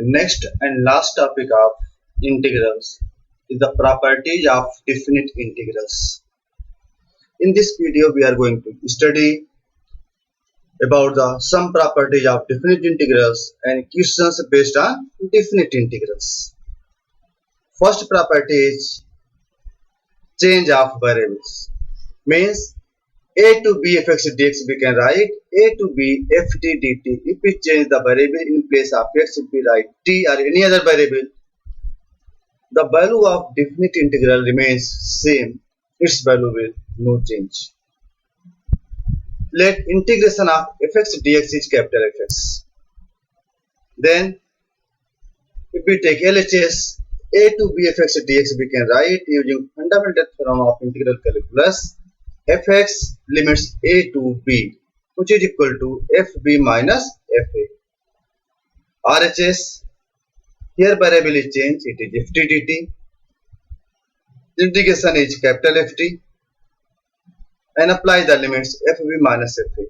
Next and last topic of integrals is the properties of definite integrals. In this video, we are going to study about some properties of definite integrals and questions based on definite integrals. First property is change of variables. Means a to b fx dx we can write a to b ft dt. If we change the variable in place of x, if we write t or any other variable, the value of definite integral remains same. Its value will no change. Let integration of fx dx is capital Fx. Then if we take LHS, a to b fx dx we can write using fundamental theorem of integral calculus fx limits a to b, which is equal to fb minus fa. RHS, here variable is changed, it is ft dt. Integration is capital Ft and apply the limits fb minus fa.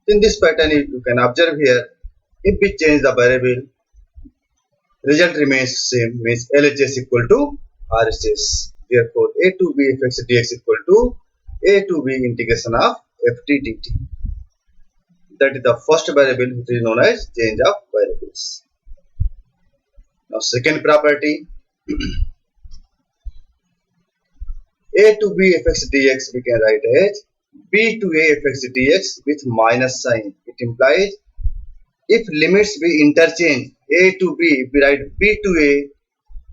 In this pattern you can observe here, if we change the variable, result remains same, means LHS equal to RHS. Therefore a to b fx dx equal to a to b integration of ft dt. That is the first variable, which is known as change of variables. Now second property, a to b fx dx we can write as b to a fx dx with minus sign. It implies if limits be interchange a to b, if we write b to a,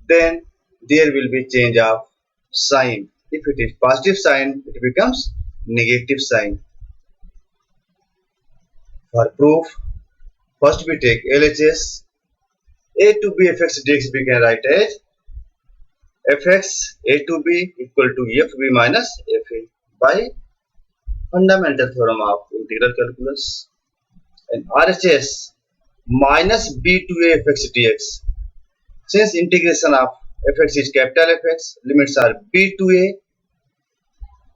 then there will be change of sign. If it is positive sign, it becomes negative sign. For proof, first we take LHS. A to b fx dx we can write as fx a to b equal to fb minus fa by fundamental theorem of integral calculus. And RHS minus b to a fx dx. Since integration of fx is capital Fx, limits are b to a.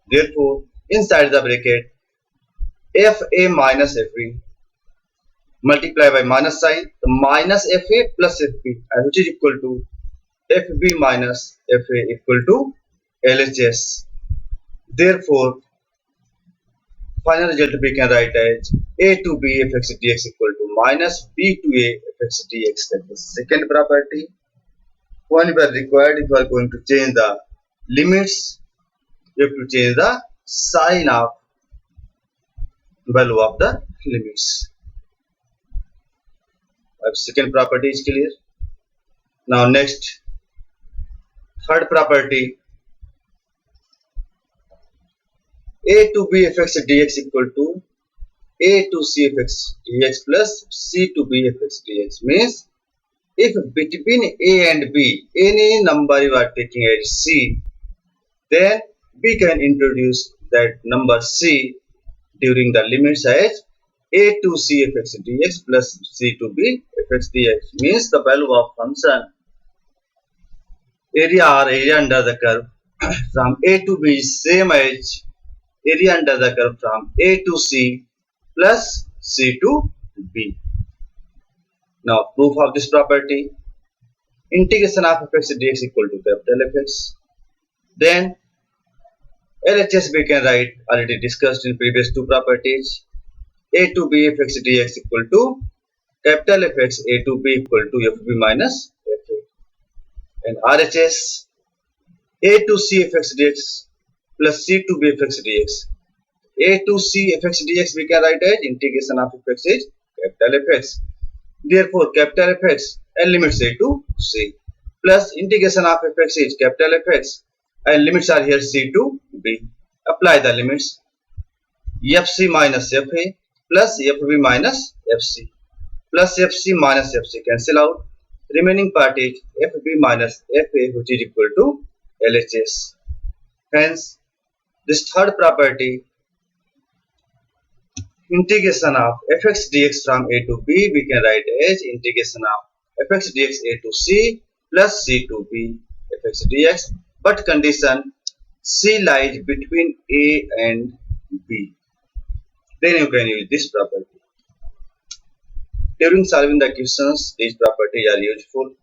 Therefore, inside the bracket, fa minus fb multiply by minus sign, the minus fa plus fb, which is equal to fb minus fa equal to LHS. Therefore, final result we can write as a to b fx dx equal to minus b to a fx dx. That is second property. Whenever required, if you are going to change the limits, you have to change the sign of value of the limits. Second property is clear. Now next, third property, a to b fx dx equal to a to c fx dx plus c to b fx dx. Means if between a and b any number you are taking as c, then we can introduce that number c during the limits as a to c fx dx plus c to b fx dx. Means the value of function area or area under the curve from a to b is same as area under the curve from a to c plus c to b. Now proof of this property, integration of fx dx equal to capital Fx. Then LHS we can write, already discussed in previous two properties, a to b fx dx equal to capital Fx a to b equal to fb minus fa. And RHS a to c fx dx plus c to b fx dx. A to c fx dx we can write as integration of fx is capital Fx. Therefore capital Fx and limits a to c plus integration of fx is capital Fx and limits are here c to b. Apply the limits fc minus fa plus fb minus fc plus fc minus fc cancel out. Remaining part is fb minus fa, which is equal to LHS. Hence, this third property, integration of fx dx from a to b we can write as integration of fx dx a to c plus c to b fx dx, but condition c lies between a and b. Then you can use this property. During solving the questions, these properties are useful.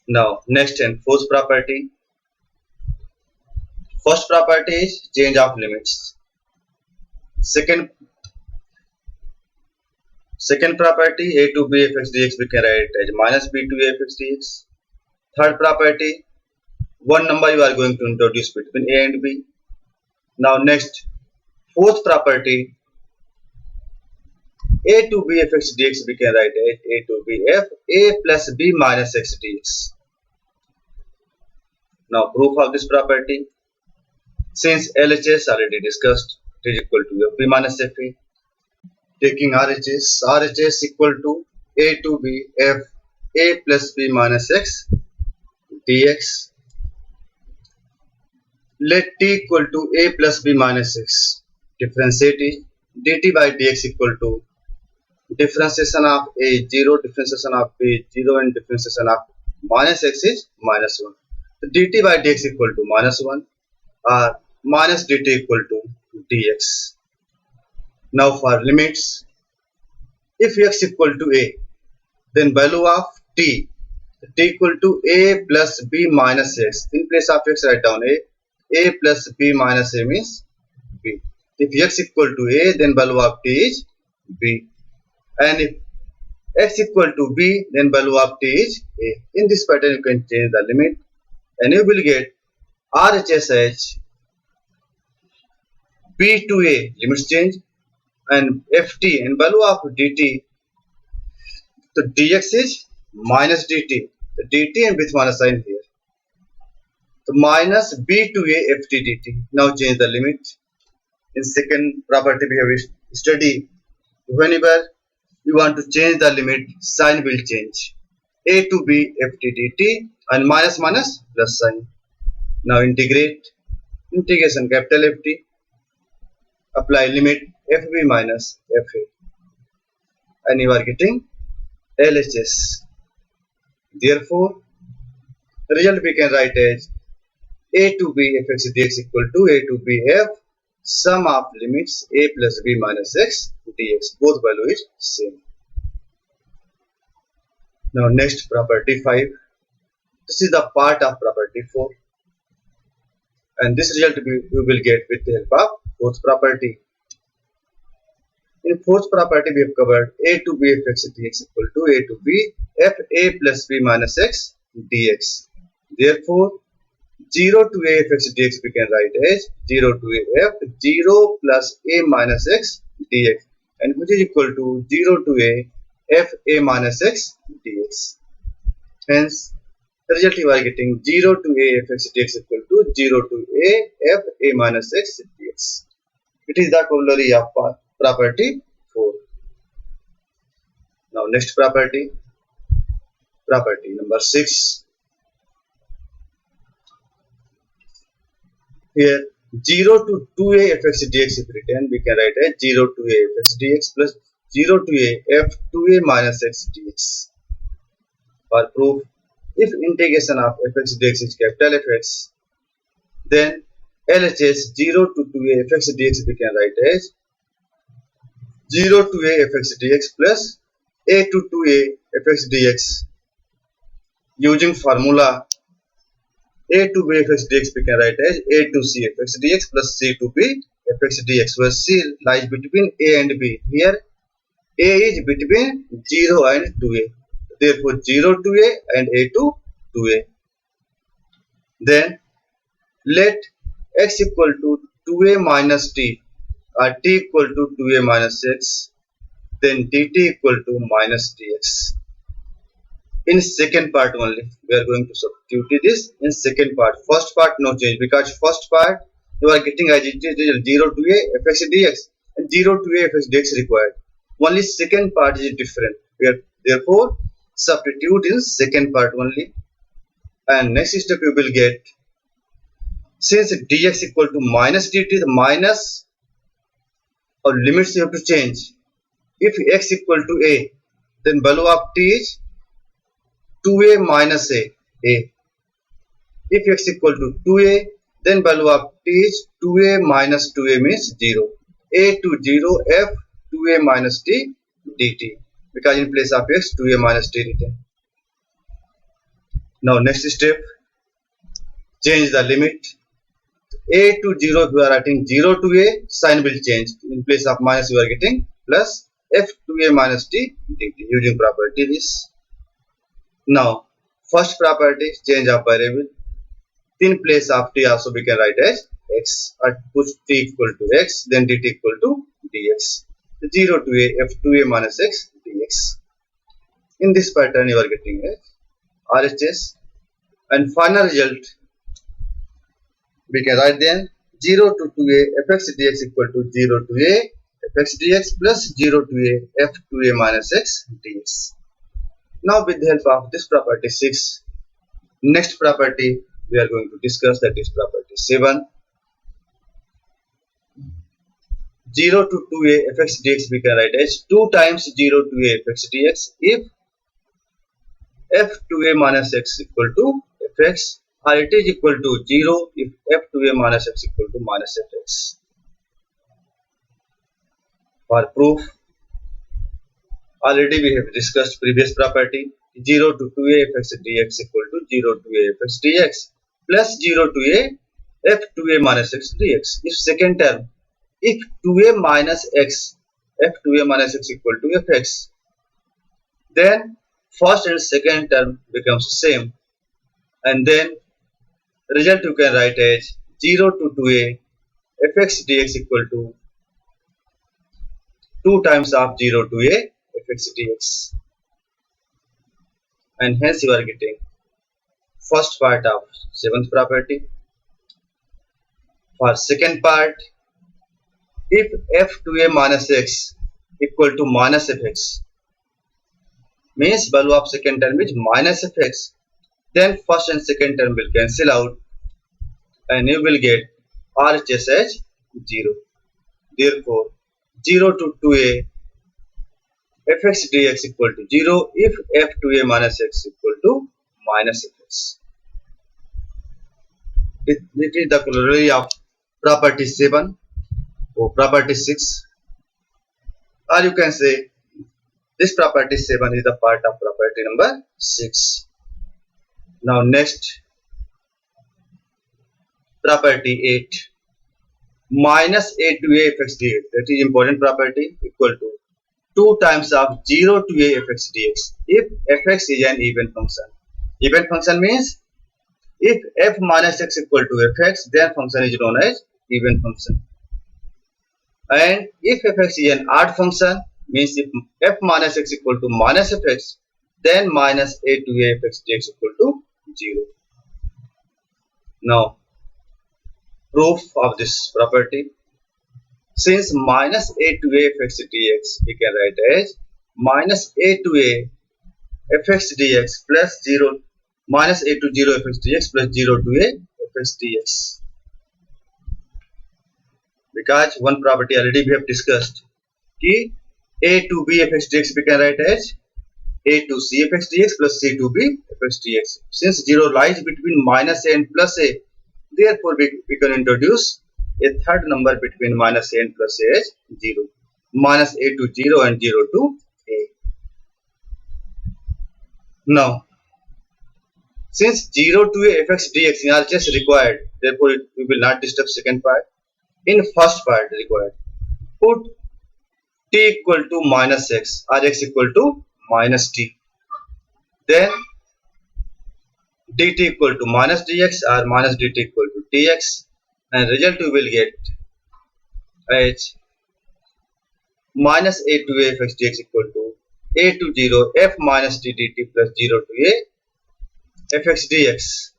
Now, next and fourth property. First property is change of limits. Second property, a to b fx dx, we can write as minus b to a fx dx. Third property, one number you are going to introduce between a and b. Now next, fourth property, a to b fx dx, we can write as a to b f a plus b minus x dx. Now proof of this property, since LHS already discussed, it is equal to f b minus f a. Taking RHS equal to a to b f a plus b minus x dx. Let t equal to a plus b minus x. Differentiate it. Dt by dx equal to differentiation of a 0, differentiation of b 0, and differentiation of minus x is minus 1. So dt by dx equal to minus 1 or minus dt equal to dx. Now for limits, if x equal to a, then value of t equal to a plus b minus x. In place of x, write down a plus b minus a means b. If x equal to a, then value of t is b. And if x equal to b, then value of t is a. In this pattern, you can change the limit and you will get RHS b to a, limits change, and ft and value of dt. So dx is minus dt. The dt and with minus sign here. So minus b to a ft dt. Now change the limit. In second property we have studied, whenever you want to change the limit, sign will change. A to b ft dt and minus minus plus sign. Now integrate. Integration capital Ft. Apply limit fb minus fa. And you are getting LHS. Therefore, result we can write as a to b fx dx equal to a to b f sum of limits a plus b minus x dx. Both value is same. Now next, property 5. This is the part of property 4. And this result you will get with the help of fourth property. In fourth property, we have covered a to b fx dx equal to a to b f a plus b minus x dx. Therefore, 0 to a fx dx we can write as 0 to a f 0 plus a minus x dx, and which is equal to 0 to a f a minus x dx. Hence, the result you are getting 0 to a fx dx equal to 0 to a f a minus x dx. It is the corollary of property 4. Now next property number 6. Here 0 to 2a fx dx is written, we can write as 0 to a fx dx plus 0 to a f 2a minus x dx. For proof, if integration of fx dx is capital Fx, then LHS 0 to 2a fx dx we can write as 0 to a fx dx plus a to 2a fx dx. Using formula a to b fx dx we can write as a to c fx dx plus c to b fx dx, where c lies between a and b. Here a is between 0 and 2a. Therefore 0 to a and a to 2a. Then let x equal to 2a minus t or t equal to 2a minus x, then dt equal to minus dx. In second part only we are going to substitute this. In second part, first part no change, because first part you are getting as it is 0 to a fx dx and 0 to a fx dx required. Only second part is different. We are therefore substitute in second part only. And next step you will get, since dx equal to minus dt, the minus or limits you have to change. If x equal to a, then value of t is 2a minus a. If x equal to 2a, then value of t is 2a minus 2a means 0. A to 0 f 2a minus t dt, because in place of x 2a minus t written. Now next step, change the limit. A to 0, if you are writing 0 to a, sign will change. In place of minus you are getting plus f to a minus t dt using property this. Now first property, change of variable. In place of t also we can write as x, or put t equal to x, then dt equal to dx. 0 to a f to a minus x dx. In this pattern you are getting a RHS, and final result we can write then 0 to 2a fx dx equal to 0 to a fx dx plus 0 to a f to a minus x dx. Now with the help of this property 6, next property we are going to discuss, that is property 7. 0 to 2a fx dx we can write as 2 times 0 to a fx dx if f to a minus x equal to fx, or it is equal to 0 if f to a minus x equal to minus fx. For proof, already we have discussed previous property, 0 to 2a fx dx equal to 0 to a fx dx plus 0 to a f to a minus x dx. If second term, if 2a minus x, f to a minus x equal to fx, then first and second term becomes same, and then result you can write as 0 to 2a fx dx equal to 2 times of 0 to a fx dx, and hence you are getting first part of 7th property. For second part, if f to a minus x equal to minus fx, means value of second term is minus fx, then first and second term will cancel out and you will get RHS as 0. Therefore 0 to 2a fx dx equal to 0 if f to a minus x equal to minus fx. It is the corollary of property 7 or property 6, or you can say this property 7 is the part of property number 6. Now next, property 8, minus a to a fx dx, that is important property, equal to 2 times of 0 to a fx dx if fx is an even function. Even function means if f minus x equal to fx, then function is known as even function. And if fx is an odd function, means if f minus x equal to minus fx, then minus a to a fx dx equal to 0. Now proof of this property, since minus a to a fx dx we can write as minus a to a fx dx plus 0 minus a to 0 fx dx plus 0 to a fx dx, because one property already we have discussed कि a to b fx dx we can write as a to c fx dx plus c to b fx dx. Since 0 lies between minus a and plus a, therefore we can introduce a third number between minus a and plus a as 0. Minus a to 0 and 0 to a. Now, since 0 to a fx dx are just required, therefore we will not disturb second part. In first part required, put t equal to minus x or x equal to minus t. Then dt equal to minus dx or minus dt equal to dx, and result you will get as minus a to a fx dx equal to a to 0 f minus t dt plus 0 to a fx dx.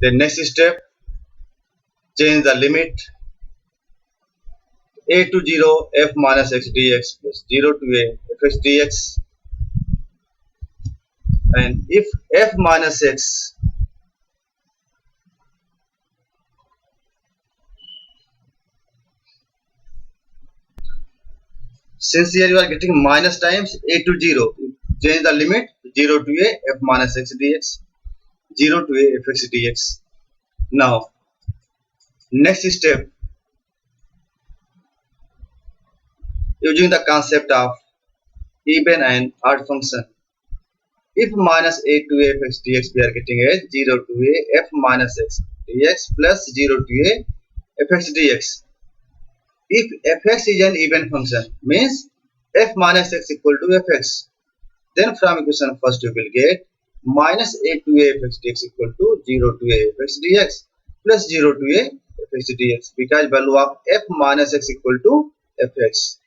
The next step, change the limit a to 0 f minus x dx plus 0 to a fx dx, and if f minus x since here you are getting minus times a to 0, change the limit 0 to a f minus x dx, 0 to a fx dx. Now next step, using the concept of even and odd function. If minus a to a fx dx, we are getting as 0 to a f minus x dx plus 0 to a fx dx. If fx is an even function, means f minus x equal to fx, then from equation first we will get minus a to a fx dx equal to 0 to a fx dx plus 0 to a fx dx, because value of f minus x equal to fx,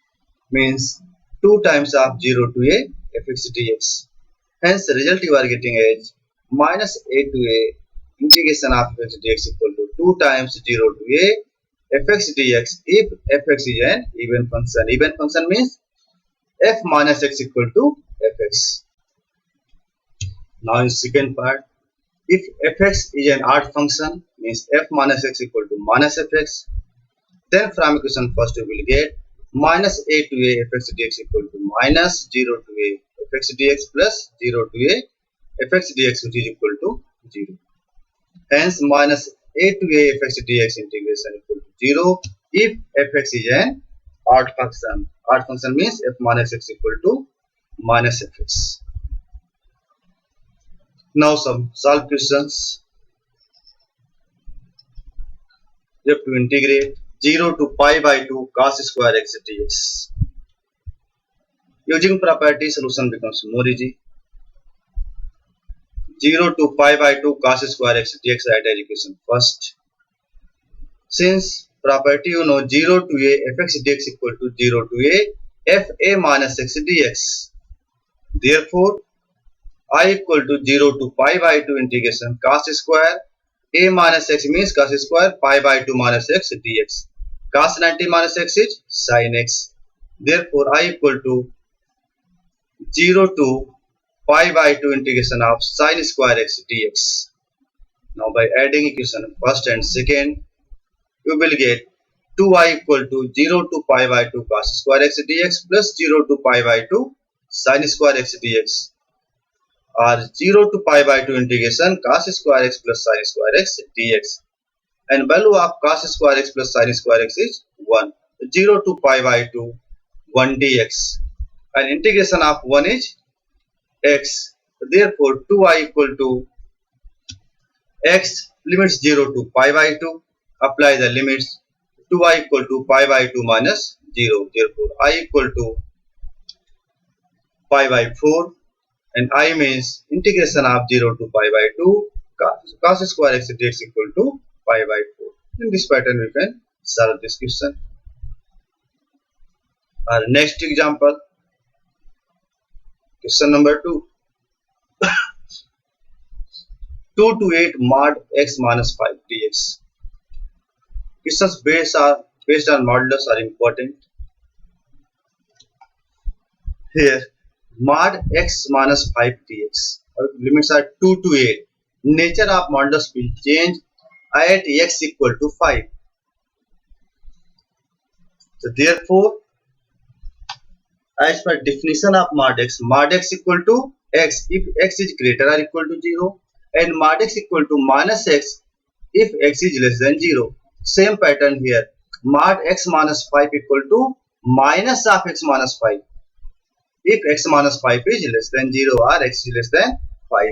means 2 times of 0 to a fx dx. Hence the result you are getting is minus a to a integration of fx dx equal to 2 times 0 to a fx dx if fx is an even function. Even function means f minus x equal to fx. Now in second part, if fx is an odd function, means f minus x equal to minus fx, then from equation first we will get minus a to a fx dx equal to minus 0 to a fx dx plus 0 to a fx dx, which is equal to 0. Hence minus a to a fx dx integration equal to 0 if fx is an odd function. Odd function means f minus x equal to minus fx. Now some solve questions. You have to integrate 0 to pi by 2 cos square x dx. Using property, solution becomes more easy. 0 to pi by 2 cos square x dx, write as equation first. Since property you know 0 to a fx dx equal to 0 to a fa minus x dx. Therefore, I equal to 0 to pi by 2 integration cos square a minus x means cos square pi by 2 minus x dx. Cos 90 minus x is sin x. Therefore, I equal to 0 to pi by 2 integration of sin square x dx. Now by adding equation first and second, you will get 2y equal to 0 to pi by 2 cos square x dx plus 0 to pi by 2 sin square x dx, or 0 to pi by 2 integration cos square x plus sin square x dx, and value of cos square x plus sin square x is 1. 0 to pi by 2 1 dx, and integration of 1 is x. Therefore 2y equal to x, limits 0 to pi by 2, apply the limits, 2y equal to pi by 2 minus 0. Therefore I equal to pi by 4, and I means integration of 0 to pi by 2 cos square x dx equal to pi by 4. In this pattern we can solve this question. Our next example, question number 2. 2 to 8 mod x minus 5 dx. Questions based on modulus are important. Here mod x minus 5 dx, limits are 2 to 8. Nature of modulus will change at x equal to 5. So therefore, as per definition of mod x equal to x if x is greater or equal to 0, and mod x equal to minus x if x is less than 0. Same pattern here, mod x minus 5 equal to minus of x minus 5 if x minus 5 is less than 0 or x is less than 5.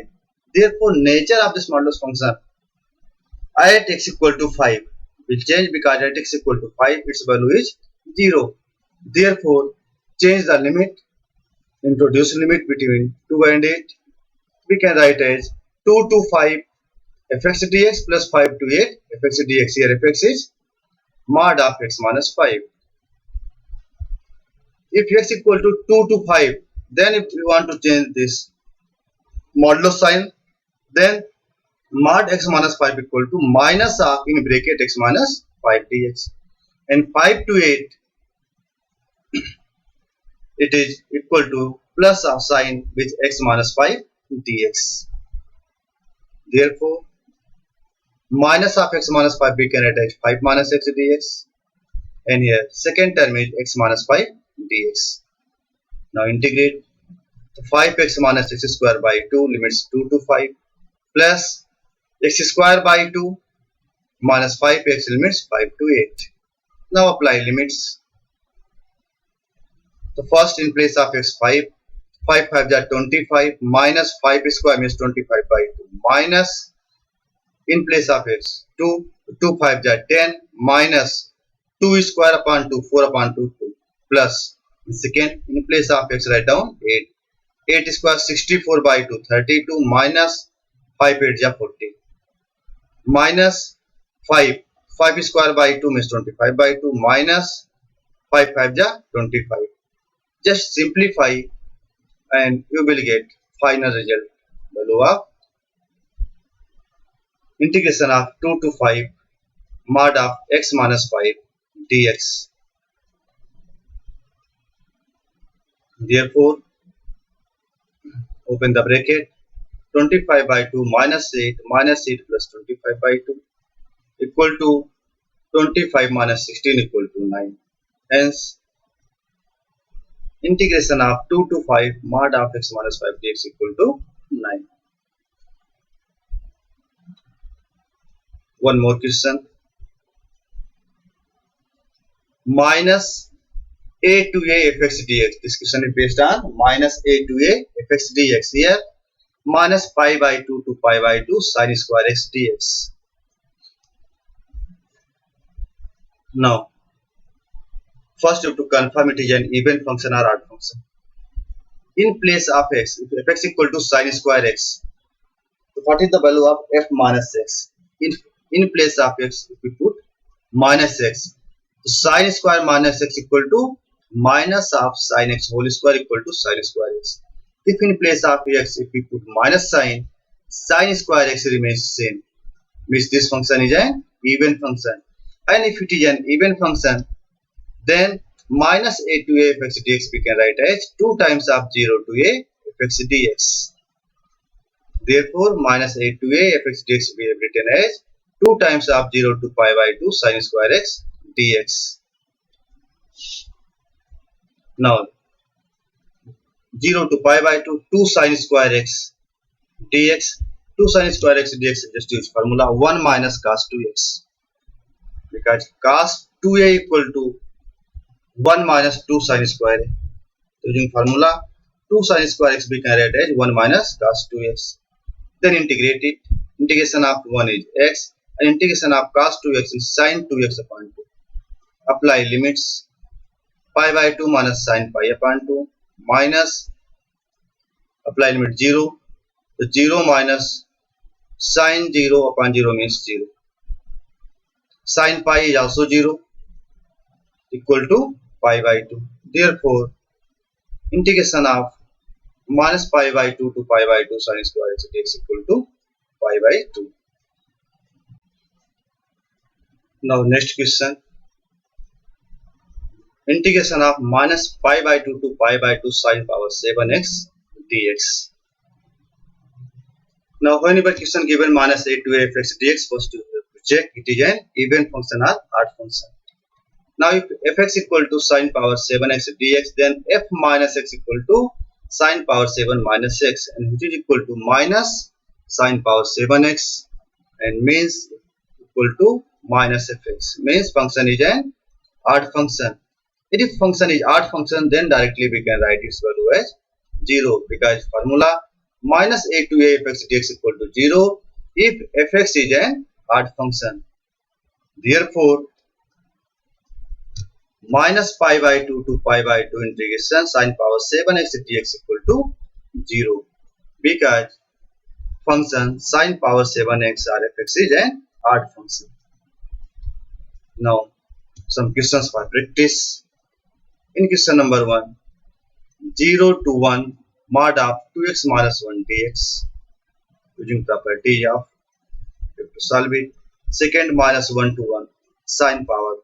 Therefore, nature of this modulus function at x equal to 5 will change, because at x equal to 5 its value is 0. Therefore, change the limit, introduce limit between 2 and 8. We can write as 2 to 5 fx dx plus 5 to 8 fx dx. Here fx is mod of x minus 5. If x equal to 2 to 5, then if we want to change this modulus sign, then mod x minus 5 equal to minus of in bracket x minus 5 dx, and 5 to 8 it is equal to plus of sign with x minus 5 dx. Therefore, minus of x minus 5 we can write as 5 minus x dx, and here second term is x minus 5 dx. Now integrate 5x minus x square by 2, limits 2 to 5, plus x square by 2 minus 5x, limits 5 to 8. Now apply limits. So first in place of x 5, 5 5 are 25 minus 5 square means 25 by 2 minus in place of x 2, 2 5 are 10 minus 2 square upon 2, 4 upon 2, 2 plus second in place of x write down 8. 8 square 64 by 2, 32 minus 5 8 are 40 minus 5, 5 square by 2 means 25 by 2 minus 5 5 are 25. Just simplify and you will get final result value of integration of 2 to 5 mod of x minus 5 dx. Therefore, open the bracket 25 by 2 minus 8 plus 25 by 2 equal to 25 minus 16 equal to 9. Hence, integration of 2 to 5 mod of x minus 5 dx equal to 9. One more question. Minus a to a fx dx. This question is based on minus a to a fx dx. Here, minus pi by 2 to pi by 2 sin square x dx. Now, first you have to confirm it is an even function or odd function. In place of x, if fx equal to sin square x, so what is the value of f minus x? In place of x, if we put minus x, so sin square minus x equal to minus of sin x whole square equal to sin square x. If in place of x, if we put minus sin square x remains same, means this function is an even function. And if it is an even function, then minus a to a fx dx we can write as 2 times of 0 to a fx dx. Therefore, minus a to a fx dx we have written as 2 times of 0 to pi by 2 sin square x dx. Now, 0 to pi by 2, 2 sin square x dx. 2 sin square x dx, just use formula 1 minus cos 2x. Because cos 2a equal to 1 minus 2 sin square a. Using formula 2 sin square x we can write as 1 minus cos 2x. Then integrate it. Integration of 1 is x and integration of cos 2x is sin 2x upon 2. Apply limits. Pi by 2 minus sin pi upon 2 minus apply limit 0. So 0 minus sin 0 upon 0 means 0. Sin pi is also 0 equal to pi by 2. Therefore, integration of minus pi by 2 to pi by 2 sin square x dx equal to pi by 2. Now next question. Integration of minus pi by 2 to pi by 2 sin power 7x dx. Now whenever question given minus a to a fx dx, first to check it is an even function or odd function. Now if fx equal to sin power 7x dx, then f minus x equal to sin power 7 minus x, and which is equal to minus sin power 7x and means equal to minus fx, means function is an odd function. If function is odd function, then directly we can write its value as 0, because formula minus a to a fx dx equal to 0 if fx is an odd function. Therefore, minus pi by 2 to pi by 2 integration sin power 7x dx equal to 0, because function sin power 7x or fx is an odd function. Now, some questions for practice. In question number 1, 0 to 1 mod of 2x minus 1 dx. Using property of, you have to solve it. Second, minus 1 to 1 sin power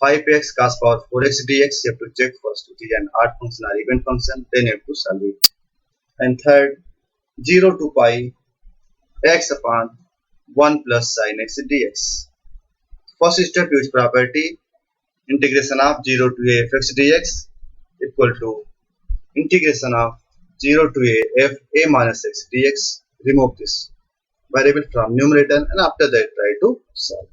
5x cos power 4x dx. You have to check first it is an odd function or even function, then you have to solve it. And third, 0 to pi x upon 1 plus sin x dx. First step, use property. Integration of 0 to a fx dx equal to integration of 0 to a f a minus x dx. Remove this variable from numerator and after that try to solve.